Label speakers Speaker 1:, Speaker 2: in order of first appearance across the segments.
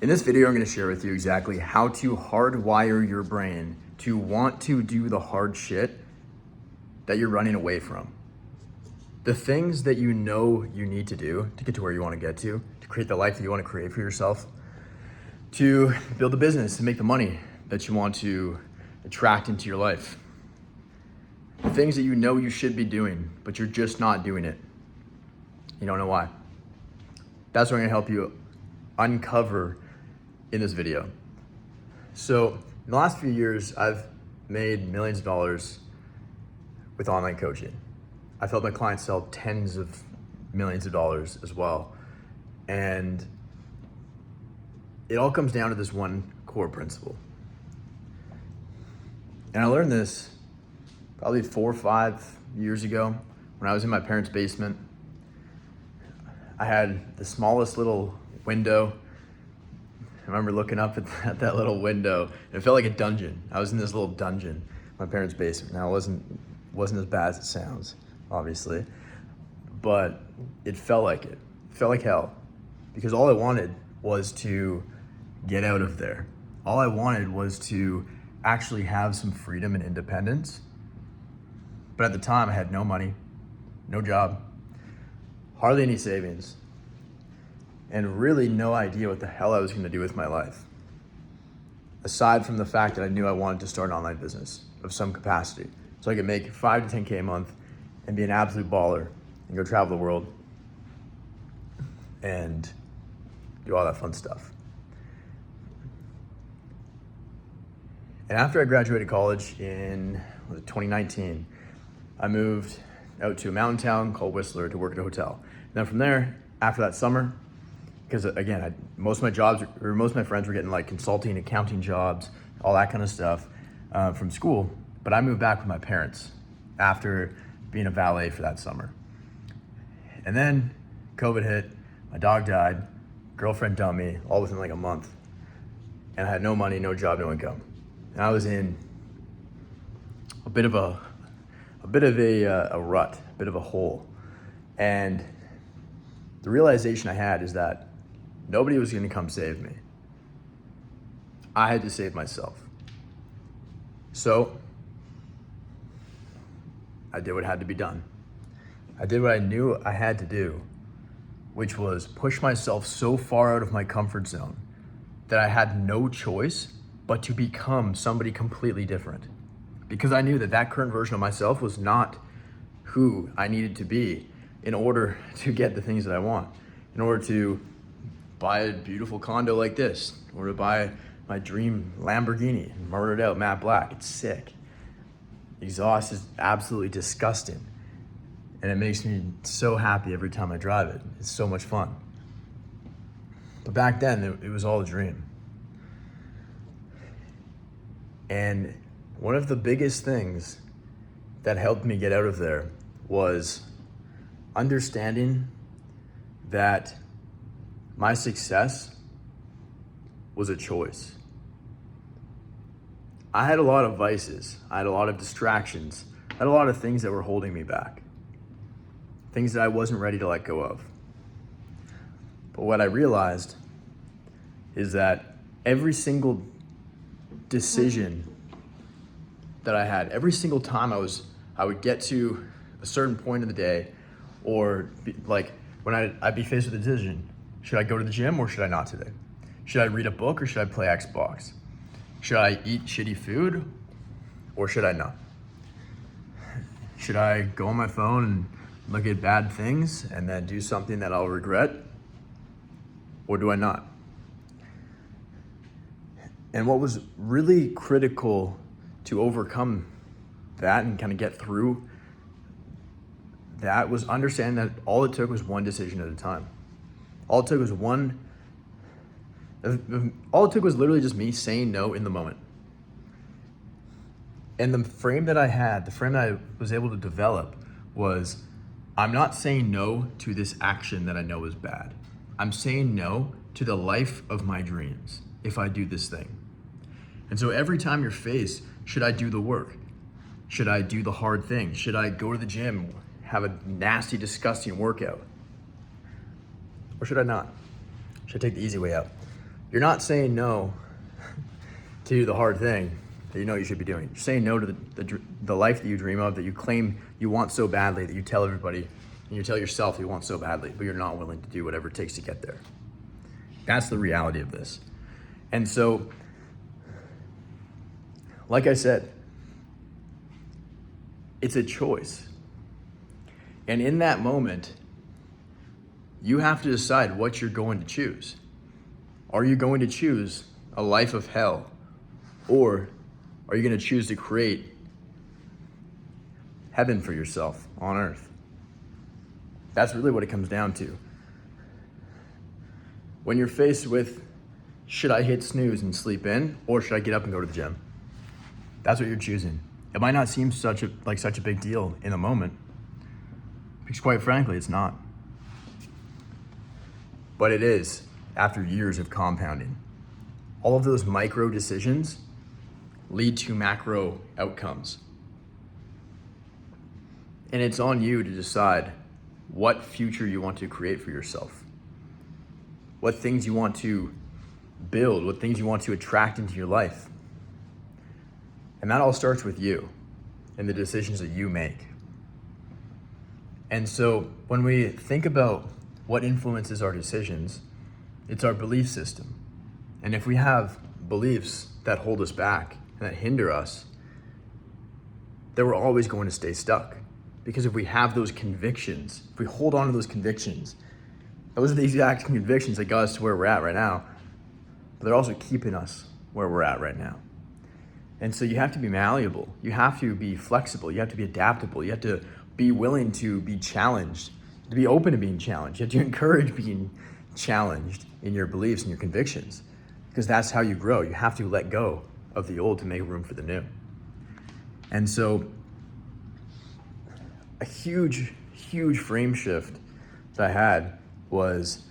Speaker 1: In this video, I'm going to share with you exactly how to hardwire your brain to want to do the hard shit that you're running away from. The things that you know you need to do to get to where you want to get to create the life that you want to create for yourself, to build a business, to make the money that you want to attract into your life. The things that you know you should be doing, but you're just not doing it. You don't know why. That's what I'm going to help you uncover in this video. So in the last few years, I've made millions of dollars with online coaching. I've helped my clients sell tens of millions of dollars as well. And it all comes down to this one core principle. And I learned this probably 4 or 5 years ago when I was in my parents' basement. I had the smallest little window. I remember looking up at that little window, and it felt like a dungeon. I was in this little dungeon in my parents' basement. Now, it wasn't as bad as it sounds, obviously, but it felt like it. It felt like hell, because all I wanted was to get out of there. All I wanted was to actually have some freedom and independence. But at the time, I had no money, no job, hardly any savings, and really no idea what the hell I was going to do with my life. Aside from the fact that I knew I wanted to start an online business of some capacity, so I could make 5 to 10K a month and be an absolute baller and go travel the world and do all that fun stuff. And after I graduated college in 2019, I moved out to a mountain town called Whistler to work at a hotel. And then from there, after that summer, because again, most of my friends were getting like consulting, accounting jobs, all that kind of stuff from school. But I moved back with my parents after being a valet for that summer. And then COVID hit, my dog died, girlfriend dumped me, all within like a month. And I had no money, no job, no income. And I was in a bit of a rut, a bit of a hole. And the realization I had is that nobody was going to come save me. I had to save myself. So I did what had to be done. I did what I knew I had to do, which was push myself so far out of my comfort zone that I had no choice but to become somebody completely different. Because I knew that current version of myself was not who I needed to be in order to get the things that I want, in order to buy a beautiful condo like this, or to buy my dream Lamborghini, murdered out matte black. It's sick. Exhaust is absolutely disgusting. And it makes me so happy every time I drive it. It's so much fun. But back then, it was all a dream. And one of the biggest things that helped me get out of there was understanding that my success was a choice. I had a lot of vices. I had a lot of distractions. I had a lot of things that were holding me back. Things that I wasn't ready to let go of. But what I realized is that every single decision that I had, every single time I would get to a certain point of the day, or when I'd be faced with a decision. Should I go to the gym or should I not today? Should I read a book or should I play Xbox? Should I eat shitty food or should I not? Should I go on my phone and look at bad things and then do something that I'll regret? Or do I not? And what was really critical to overcome that and kind of get through that was understanding that all it took was one decision at a time. All it took was literally just me saying no in the moment. And the frame that I was able to develop was, I'm not saying no to this action that I know is bad. I'm saying no to the life of my dreams if I do this thing. And so every time you're faced, should I do the work? Should I do the hard thing? Should I go to the gym, have a nasty, disgusting workout? Or should I not? Should I take the easy way out? you're not saying no to do the hard thing that you know you should be doing. You're saying no to the life that you dream of, that you claim you want so badly, that you tell everybody and you tell yourself you want so badly, but you're not willing to do whatever it takes to get there. That's the reality of this. And so, like I said, it's a choice. And in that moment, you have to decide what you're going to choose. Are you going to choose a life of hell? Or are you going to choose to create heaven for yourself on earth? That's really what it comes down to. When you're faced with, should I hit snooze and sleep in, or should I get up and go to the gym? That's what you're choosing. It might not seem such a big deal in a moment, because quite frankly, it's not. But it is after years of compounding. All of those micro decisions lead to macro outcomes. And it's on you to decide what future you want to create for yourself, what things you want to build, what things you want to attract into your life. And that all starts with you and the decisions that you make. And so when we think about what influences our decisions, it's our belief system. And if we have beliefs that hold us back and that hinder us, then we're always going to stay stuck. Because if we have those convictions, if we hold on to those convictions, those are the exact convictions that got us to where we're at right now, but they're also keeping us where we're at right now. And so you have to be malleable. You have to be flexible. You have to be adaptable. You have to be willing to be challenged, to be open to being challenged. You have to encourage being challenged in your beliefs and your convictions, because that's how you grow. You have to let go of the old to make room for the new. And so a huge, huge frame shift that I had was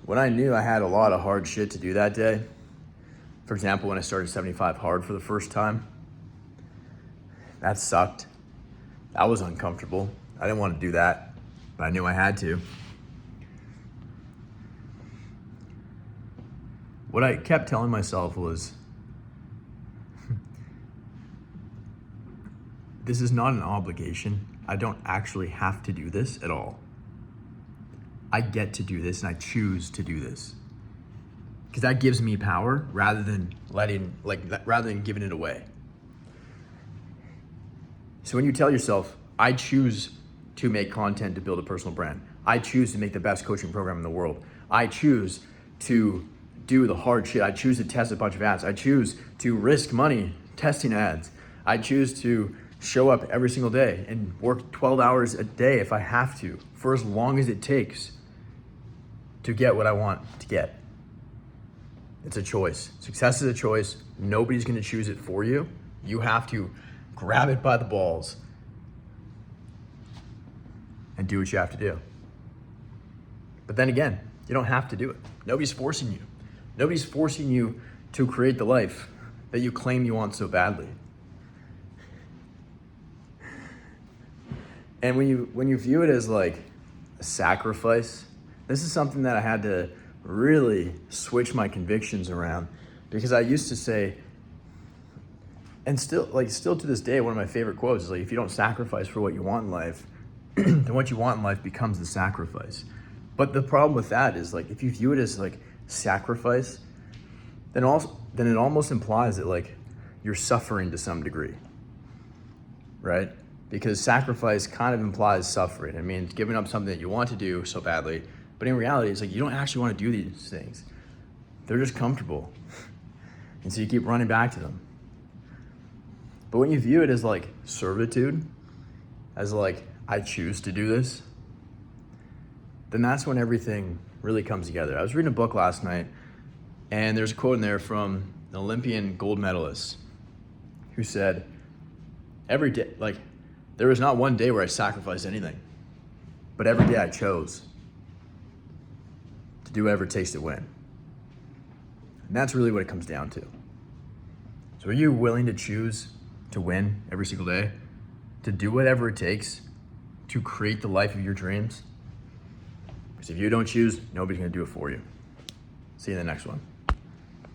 Speaker 1: when I knew I had a lot of hard shit to do that day. For example, when I started 75 hard for the first time, that sucked. That was uncomfortable. I didn't want to do that, but I knew I had to. What I kept telling myself was, this is not an obligation. I don't actually have to do this at all. I get to do this and I choose to do this. Because that gives me power rather than giving it away. So when you tell yourself, I choose to make content to build a personal brand. I choose to make the best coaching program in the world. I choose to do the hard shit. I choose to test a bunch of ads. I choose to risk money testing ads. I choose to show up every single day and work 12 hours a day if I have to, for as long as it takes to get what I want to get. It's a choice. Success is a choice. Nobody's gonna choose it for you. You have to grab it by the balls and do what you have to do. But then again, you don't have to do it. Nobody's forcing you. Nobody's forcing you to create the life that you claim you want so badly. And when you view it as like a sacrifice, this is something that I had to really switch my convictions around, because I used to say, and still to this day, one of my favorite quotes is like, if you don't sacrifice for what you want in life, then what you want in life becomes the sacrifice. But the problem with that is, like, if you view it as like sacrifice, then it almost implies that like you're suffering to some degree, right? Because sacrifice kind of implies suffering. It means giving up something that you want to do so badly, but in reality, it's like you don't actually want to do these things. They're just comfortable. And so you keep running back to them. But when you view it as like servitude, as like, I choose to do this, then that's when everything really comes together. I was reading a book last night, and there's a quote in there from an Olympian gold medalist who said, every day, like, there was not one day where I sacrificed anything, but every day I chose to do whatever it takes to win. And that's really what it comes down to. So are you willing to choose to win every single day, to do whatever it takes to create the life of your dreams? Because if you don't choose, nobody's gonna do it for you. See you in the next one.